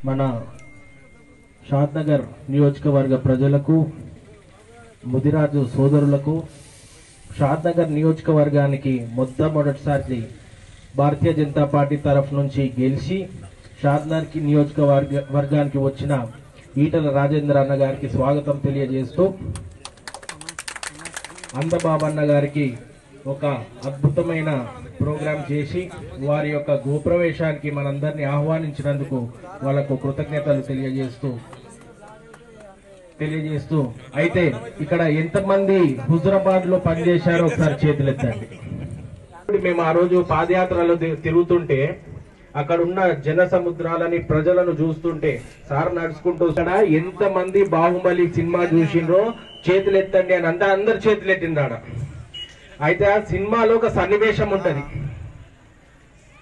మన షాద్నగర్ నియోజకవర్గ ప్రజలకు, ముదిరాజు సోదరులకు, షాద్నగర్ నియోజకవర్గానికి మొట్టమొదటిసారి భారతీయ జనతా పార్టీ తరఫు నుంచి గెలిచి షాద్నగర్ నియోజకవర్గానికి వచ్చిన ఈటల రాజేందర్ అన్న గారికి స్వాగతం తెలియజేస్తూ, అందబాబన్న గారికి ఒక అద్భుతమైన ప్రోగ్రాం చేసి వారి యొక్క గోప్రవేశానికి మనందరినీ ఆహ్వానించినందుకు వాళ్ళకు కృతజ్ఞతలు తెలియజేస్తూ అయితే ఇక్కడ ఎంతమంది హుజురాబాద్ లో పనిచేశారో ఒకసారి చేతులెత్తండి. మేము ఆ రోజు పాదయాత్రలో తిరుగుతుంటే అక్కడ ఉన్న జన సముద్రాలని ప్రజలను చూస్తుంటే సార్ నడుచుకుంటూ ఎంతమంది బాహుబలి సినిమా చూసిండ్రో చేతులెత్తండి అని అంతా అందరు చేతులెట్టిండ్రాడ. అయితే ఆ సినిమాలో ఒక సన్నివేశం ఉంటది.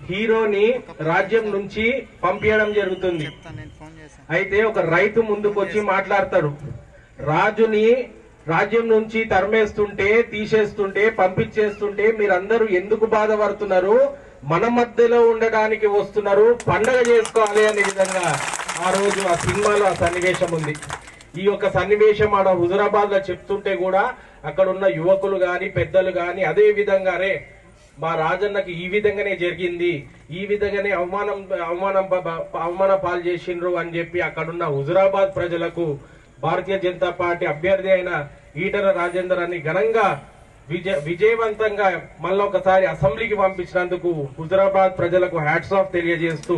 హీరోని రాజ్యం నుంచి పంపించడం జరుగుతుంది. అయితే ఒక రైతు ముందుకు వచ్చి మాట్లాడతాడు, రాజుని రాజ్యం నుంచి తరిమేస్తుంటే, తీసేస్తుంటే, పంపించేస్తుంటే మీరందరూ ఎందుకు బాధపడుతున్నారు, మన మధ్యలో ఉండడానికి వస్తున్నారు, పండగ చేసుకోవాలి అనే విధంగా ఆ రోజు ఆ సినిమాలో ఆ సన్నివేశం ఉంది. ఈ యొక్క సన్నివేశం ఆడ హుజురాబాద్ లో చెప్తుంటే కూడా అక్కడ ఉన్న యువకులు గాని పెద్దలు గాని అదే విధంగానే మా రాజన్నకి ఈ విధంగానే జరిగింది, ఈ విధంగానే అవమాన పాలు చేసిండ్రు అని చెప్పి అక్కడున్న హుజురాబాద్ ప్రజలకు భారతీయ జనతా పార్టీ అభ్యర్థి అయిన ఈటల రాజేందర్ అని ఘనంగా విజయవంతంగా మళ్ళొకసారి అసెంబ్లీకి పంపించినందుకు హుజురాబాద్ ప్రజలకు హ్యాట్స్ ఆఫ్ తెలియజేస్తూ,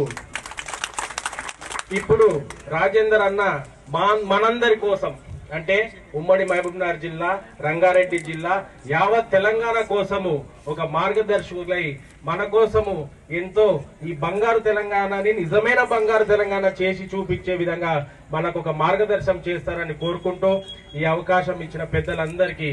ఇప్పుడు రాజేందర్ అన్న మనందరి కోసం అంటే ఉమ్మడి మహబూబ్నగర్ జిల్లా, రంగారెడ్డి జిల్లా, యావత్ తెలంగాణ కోసము ఒక మార్గదర్శకులై మన కోసము ఎంతో ఈ బంగారు తెలంగాణని నిజమైన బంగారు తెలంగాణ చేసి చూపించే విధంగా మనకు ఒక మార్గదర్శనం చేస్తారని కోరుకుంటూ ఈ అవకాశం ఇచ్చిన పెద్దలందరికీ